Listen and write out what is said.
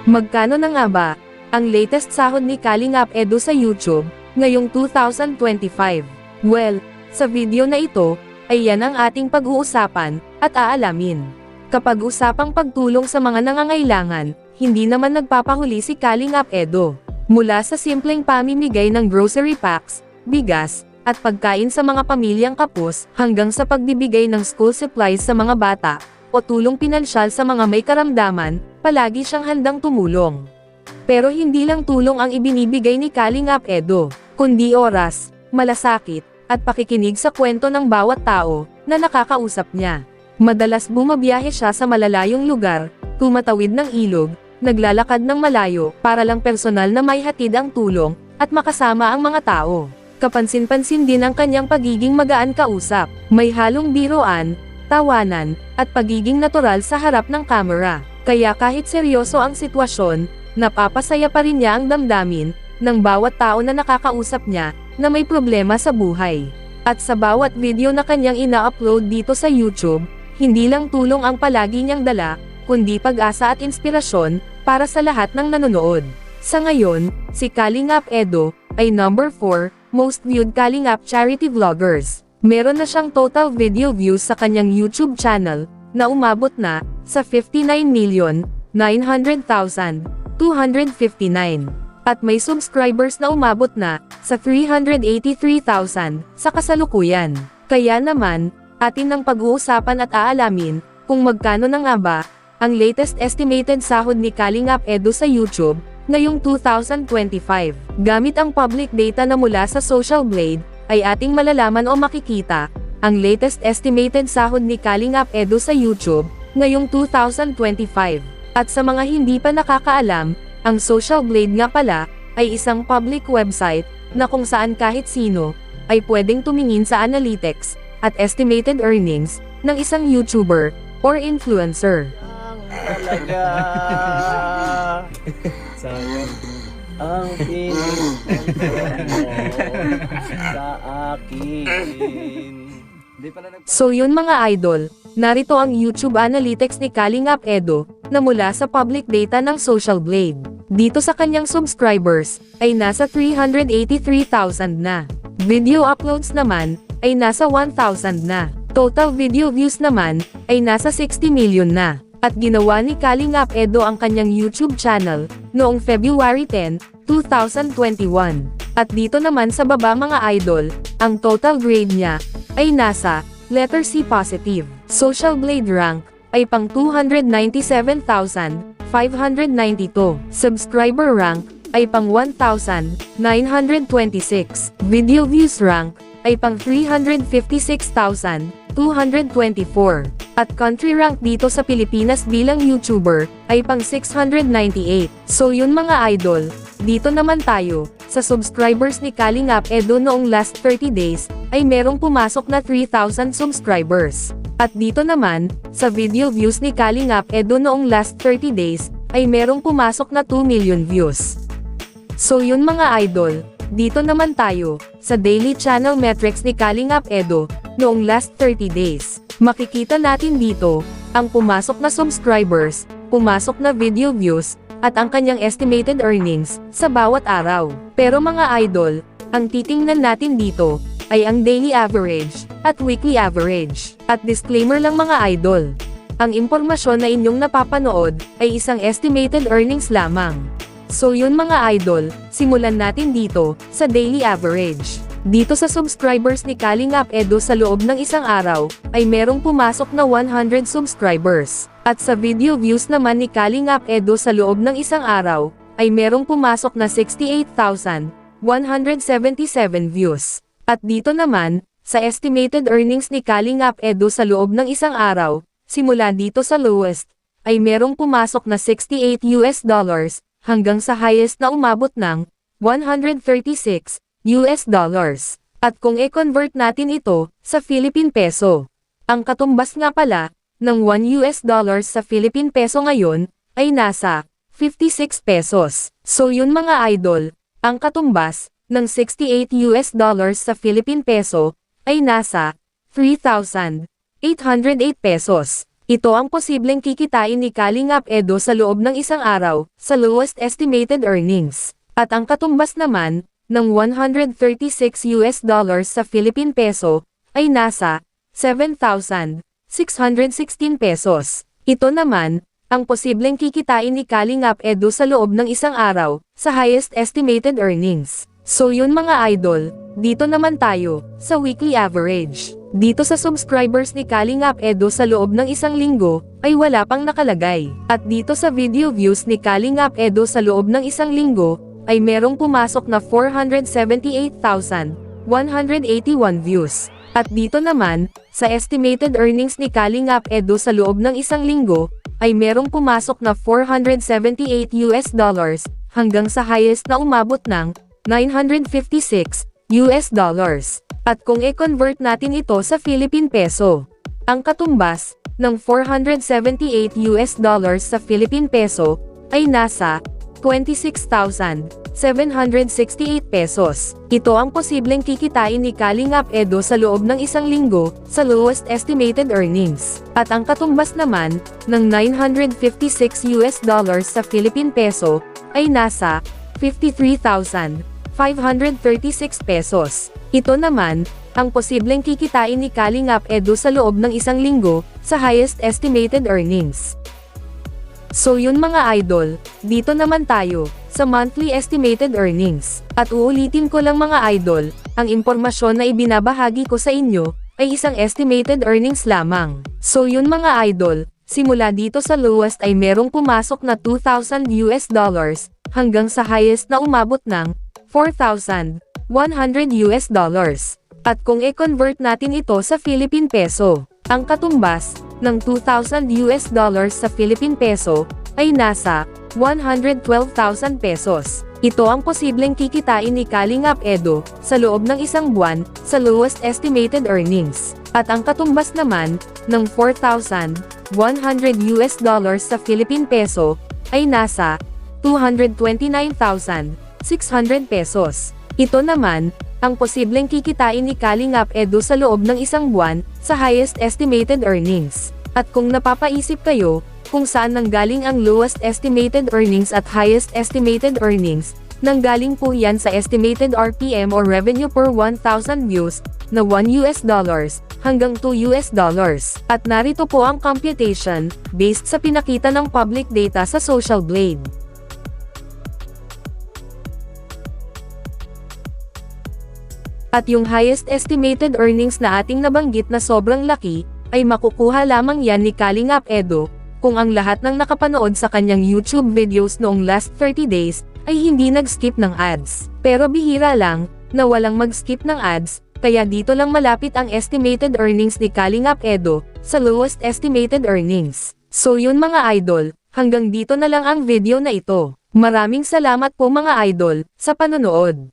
Magkano na nga ba ang latest sahod ni Kalingap Edu sa YouTube ngayong 2025? Well, sa video na ito, ay yan ang ating pag-uusapan at aalamin. Kapag usapang pagtulong sa mga nangangailangan, hindi naman nagpapahuli si Kalingap Edu. Mula sa simpleng pamimigay ng grocery packs, bigas, at pagkain sa mga pamilyang kapos, hanggang sa pagbibigay ng school supplies sa mga bata, o tulong pinansyal sa mga may karamdaman, palagi siyang handang tumulong. Pero hindi lang tulong ang ibinibigay ni Kalingap Edu, kundi oras, malasakit, at pakikinig sa kwento ng bawat tao na nakakausap niya. Madalas bumabiyahe siya sa malalayong lugar, tumatawid ng ilog, naglalakad ng malayo para lang personal na may hatid ang tulong at makasama ang mga tao. Kapansin-pansin din ang kanyang pagiging magaan kausap, may halong biruan, tawanan, at pagiging natural sa harap ng kamera. Kaya kahit seryoso ang sitwasyon, napapasaya pa rin niya ang damdamin ng bawat tao na nakakausap niya na may problema sa buhay. At sa bawat video na kanyang ina-upload dito sa YouTube, hindi lang tulong ang palagi niyang dala, kundi pag-asa at inspirasyon para sa lahat ng nanonood. Sa ngayon, si Kalingap Edu ay number 4 most viewed Kalingap charity vloggers. Meron na siyang total video views sa kanyang YouTube channel na umabot na sa 59,900,259. At may subscribers na umabot na sa 383,000 sa kasalukuyan. Kaya naman, atin ang pag-uusapan at aalamin kung magkano na nga ba ang latest estimated sahod ni Kalingap Edu sa YouTube ngayong 2025. Gamit ang public data na mula sa Social Blade, ay ating malalaman o makikita ang latest estimated sahod ni Kalingap Edu sa YouTube ngayong 2025. At sa mga hindi pa nakakaalam, ang Social Blade nga pala ay isang public website na kung saan kahit sino ay pwedeng tumingin sa analytics at estimated earnings ng isang YouTuber or influencer. Talaga. Sayang. Ang pinis sa akin. So yun mga idol, narito ang YouTube analytics ni Kalingap Edu na mula sa public data ng Social Blade. Dito sa kanyang subscribers ay nasa 383,000 na. Video uploads naman ay nasa 1,000 na. Total video views naman ay nasa 60 million na. At ginawa ni Kalingap Edu ang kanyang YouTube channel noong February 10, 2021. At dito naman sa baba mga idol, ang total grade niya ay nasa letter C positive. Social Blade rank ay pang 297,592. Subscriber rank ay pang 1,926. Video views rank ay pang 356,224. At country rank dito sa Pilipinas bilang YouTuber ay pang 698. So yun mga idol, dito naman tayo sa subscribers ni Kalingap Edu noong last 30 days ay merong pumasok na 3,000 subscribers. At dito naman sa video views ni Kalingap Edu noong last 30 days ay merong pumasok na 2 million views. So yun mga idol, dito naman tayo sa daily channel metrics ni Kalingap Edu noong last 30 days. Makikita natin dito ang pumasok na subscribers, pumasok na video views, at ang kanyang estimated earnings sa bawat araw. Pero mga idol, ang titingnan natin dito ay ang daily average at weekly average. At disclaimer lang mga idol, ang impormasyon na inyong napapanood ay isang estimated earnings lamang. So yun mga idol, simulan natin dito sa daily average. Dito sa subscribers ni Kalingap Edu sa loob ng isang araw, ay merong pumasok na 100 subscribers. At sa video views naman ni Kalingap Edu sa loob ng isang araw, ay merong pumasok na 68,177 views. At dito naman, sa estimated earnings ni Kalingap Edu sa loob ng isang araw, simula dito sa lowest, ay merong pumasok na $68 hanggang sa highest na umabot ng $136. At kung i-convert natin ito sa Philippine Peso, ang katumbas nga pala ng $1 sa Philippine Peso ngayon ay nasa 56 pesos. So yun mga idol, ang katumbas ng $68 sa Philippine Peso ay nasa 3,808 pesos. Ito ang posibleng kikitain ni Kalingap Edo sa loob ng isang araw, sa lowest estimated earnings. At ang katumbas naman, ng $136 sa Philippine peso, ay nasa 7,616 pesos. Ito naman, ang posibleng kikitain ni Kalingap Edo sa loob ng isang araw, sa highest estimated earnings. So yun mga idol, dito naman tayo, sa weekly average. Dito sa subscribers ni Kalingap Edo sa loob ng isang linggo, ay wala pang nakalagay. At dito sa video views ni Kalingap Edo sa loob ng isang linggo, ay merong pumasok na 478,181 views. At dito naman, sa estimated earnings ni Kalingap Edo sa loob ng isang linggo, ay merong pumasok na $478 hanggang sa highest na umabot ng $956. At kung i-convert natin ito sa Philippine peso, ang katumbas ng $478 sa Philippine peso ay nasa 26,768 pesos. Ito ang posibleng kikitain ni Kalingap Edo sa loob ng isang linggo, sa lowest estimated earnings. At ang katumbas naman, ng $956 sa Philippine peso, ay nasa 53,536 pesos. Ito naman, ang posibleng kikitain ni Kalingap Edo sa loob ng isang linggo, sa highest estimated earnings. So yun mga idol, dito naman tayo, sa monthly estimated earnings. At uulitin ko lang mga idol, ang impormasyon na ibinabahagi ko sa inyo, ay isang estimated earnings lamang. So yun mga idol, simula dito sa lowest ay merong pumasok na $2,000 hanggang sa highest na umabot ng $4,100. At kung i-convert natin ito sa Philippine peso, ang katumbas ng $2,000 sa Philippine peso ay nasa 112,000 pesos. Ito ang posibleng kikitain ni Kalingap Edo sa loob ng isang buwan, sa lowest estimated earnings. At ang katumbas naman ng $4,100 sa Philippine peso ay nasa 229,600 pesos. Ito naman, ang posibleng kikitain ni Kalingap Edo sa loob ng isang buwan, sa highest estimated earnings. At kung napapaisip kayo, kung saan nanggaling ang lowest estimated earnings at highest estimated earnings, nanggaling po yan sa estimated RPM or revenue per 1,000 views, na $1 hanggang $2. At narito po ang computation, based sa pinakita ng public data sa Social Blade. At yung highest estimated earnings na ating nabanggit na sobrang laki, ay makukuha lamang yan ni Kalingap Edo, kung ang lahat ng nakapanood sa kanyang YouTube videos noong last 30 days, ay hindi nag-skip ng ads. Pero bihira lang, na walang mag-skip ng ads, kaya dito lang malapit ang estimated earnings ni Kalingap Edo, sa lowest estimated earnings. So yun mga idol, hanggang dito na lang ang video na ito. Maraming salamat po mga idol, sa panonood.